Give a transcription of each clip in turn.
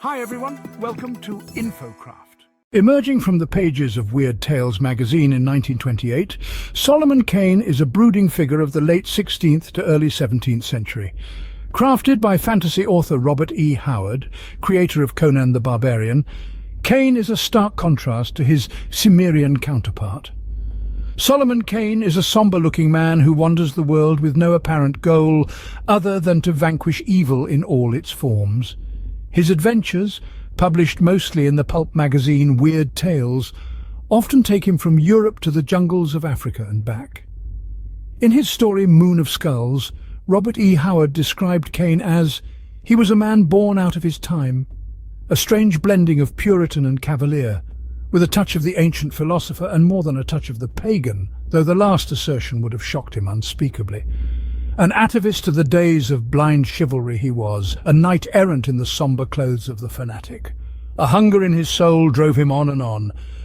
Hi everyone, welcome to Infocraft. Emerging from the pages of Weird Tales magazine in 1928, Solomon Kane is a brooding figure of the late 16th to early 17th century. Crafted by fantasy author Robert E. Howard, creator of Conan the Barbarian, Kane is a stark contrast to his Cimmerian counterpart. Solomon Kane is a somber-looking man who wanders the world with no apparent goal other than to vanquish evil in all its forms. His adventures, published mostly in the pulp magazine Weird Tales, often take him from Europe to the jungles of Africa and back. In his story Moon of Skulls, Robert E. Howard described Kane as, "He was a man born out of his time, a strange blending of Puritan and Cavalier, with a touch of the ancient philosopher and more than a touch of the pagan, though the last assertion would have shocked him unspeakably. An atavist to the days of blind chivalry he was, a knight-errant in the sombre clothes of the fanatic. A hunger in his soul drove him on,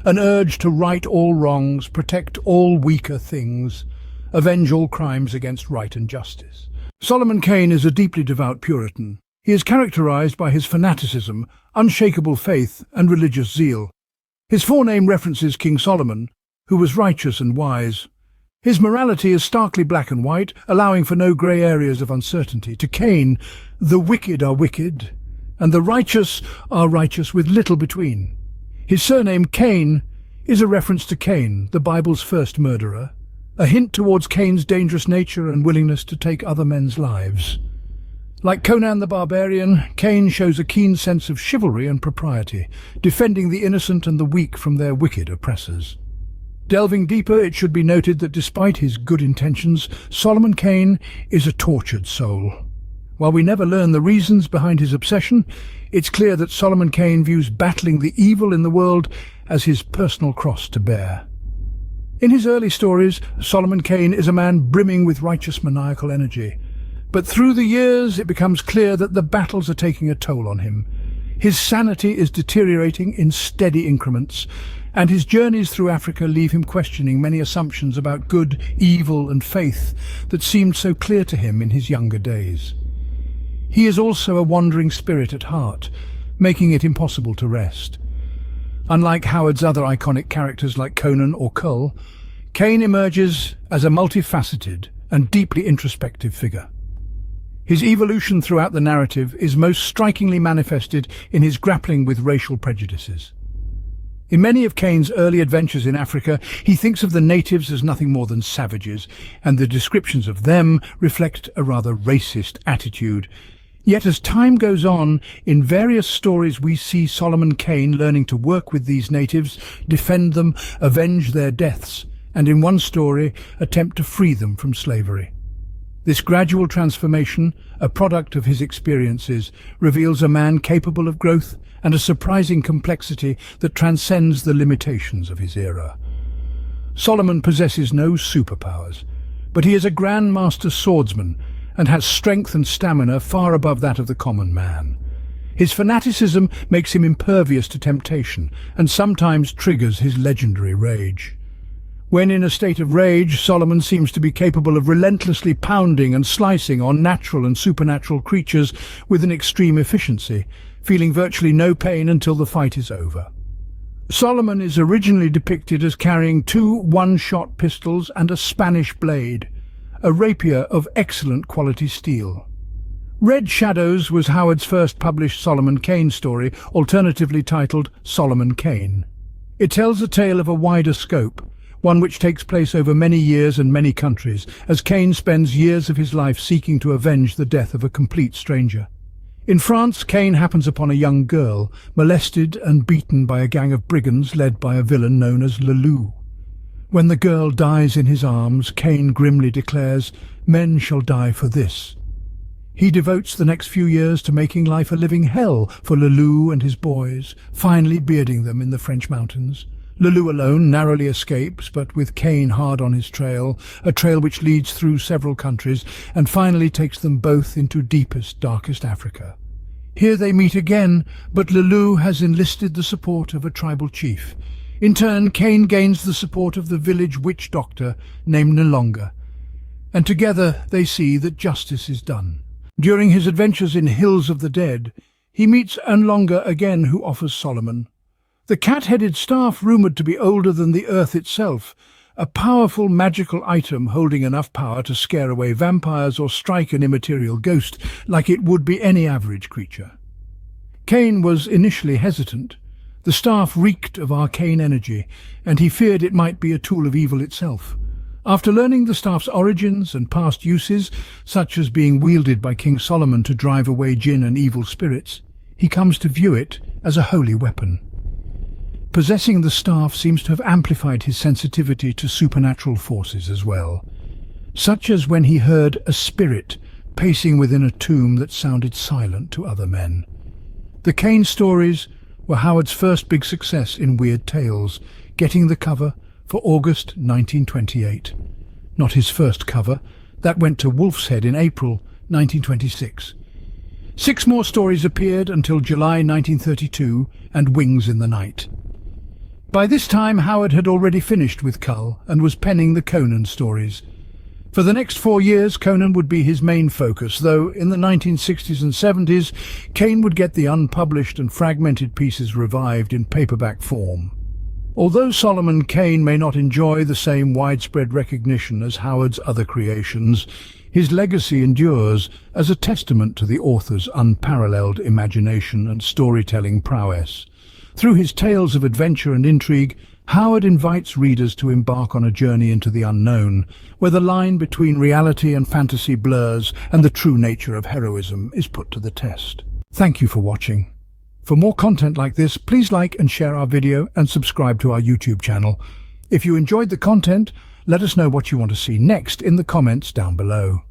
an urge to right all wrongs, protect all weaker things, avenge all crimes against right and justice." Solomon Kane is a deeply devout Puritan. He is characterized by his fanaticism, unshakable faith, and religious zeal. His forename references King Solomon, who was righteous and wise. His morality is starkly black and white, allowing for no grey areas of uncertainty. To Kane, the wicked are wicked, and the righteous are righteous with little between. His surname, Kane, is a reference to Cain, the Bible's first murderer, a hint towards Cain's dangerous nature and willingness to take other men's lives. Like Conan the Barbarian, Kane shows a keen sense of chivalry and propriety, defending the innocent and the weak from their wicked oppressors. Delving deeper, it should be noted that despite his good intentions, Solomon Kane is a tortured soul. While we never learn the reasons behind his obsession, it's clear that Solomon Kane views battling the evil in the world as his personal cross to bear. In his early stories, Solomon Kane is a man brimming with righteous maniacal energy. But through the years, it becomes clear that the battles are taking a toll on him. His sanity is deteriorating in steady increments, and his journeys through Africa leave him questioning many assumptions about good, evil, and faith that seemed so clear to him in his younger days. He is also a wandering spirit at heart, making it impossible to rest. Unlike Howard's other iconic characters like Conan or Kull, Kane emerges as a multifaceted and deeply introspective figure. His evolution throughout the narrative is most strikingly manifested in his grappling with racial prejudices. In many of Kane's early adventures in Africa, he thinks of the natives as nothing more than savages, and the descriptions of them reflect a rather racist attitude. Yet as time goes on, in various stories we see Solomon Kane learning to work with these natives, defend them, avenge their deaths, and in one story, attempt to free them from slavery. This gradual transformation, a product of his experiences, reveals a man capable of growth and a surprising complexity that transcends the limitations of his era. Solomon possesses no superpowers, but he is a grandmaster swordsman and has strength and stamina far above that of the common man. His fanaticism makes him impervious to temptation and sometimes triggers his legendary rage. When in a state of rage, Solomon seems to be capable of relentlessly pounding and slicing on natural and supernatural creatures with an extreme efficiency, feeling virtually no pain until the fight is over. Solomon is originally depicted as carrying 2 one-shot pistols and a Spanish blade, a rapier of excellent quality steel. Red Shadows was Howard's first published Solomon Kane story, alternatively titled Solomon Kane. It tells a tale of a wider scope, one which takes place over many years and many countries, as Kane spends years of his life seeking to avenge the death of a complete stranger. In France, Kane happens upon a young girl, molested and beaten by a gang of brigands led by a villain known as Le Loup. When the girl dies in his arms, Kane grimly declares, "Men shall die for this." He devotes the next few years to making life a living hell for Le Loup and his boys, finally bearding them in the French mountains. Le Loup alone narrowly escapes, but with Kane hard on his trail, a trail which leads through several countries and finally takes them both into deepest, darkest Africa. Here they meet again, but Le Loup has enlisted the support of a tribal chief. In turn, Kane gains the support of the village witch doctor named Nalonga, and together they see that justice is done. During his adventures in Hills of the Dead, He meets Unlonger again, who offers Solomon the cat-headed staff, rumoured to be older than the earth itself, a powerful magical item holding enough power to scare away vampires or strike an immaterial ghost like it would be any average creature. Kane was initially hesitant. The staff reeked of arcane energy, and he feared it might be a tool of evil itself. After learning the staff's origins and past uses, such as being wielded by King Solomon to drive away jinn and evil spirits, he comes to view it as a holy weapon. Possessing the staff seems to have amplified his sensitivity to supernatural forces as well, such as when he heard a spirit pacing within a tomb that sounded silent to other men. The Kane stories were Howard's first big success in Weird Tales, getting the cover for August 1928. Not his first cover, that went to Wolf's Head in April 1926. 6 more stories appeared until July 1932 and Wings in the Night. By this time, Howard had already finished with Cull and was penning the Conan stories. For the next 4 years, Conan would be his main focus, though in the 1960s and 70s, Kane would get the unpublished and fragmented pieces revived in paperback form. Although Solomon Kane may not enjoy the same widespread recognition as Howard's other creations, his legacy endures as a testament to the author's unparalleled imagination and storytelling prowess. Through his tales of adventure and intrigue, Howard invites readers to embark on a journey into the unknown, where the line between reality and fantasy blurs and the true nature of heroism is put to the test. Thank you for watching. For more content like this, please like and share our video and subscribe to our YouTube channel. If you enjoyed the content, let us know what you want to see next in the comments down below.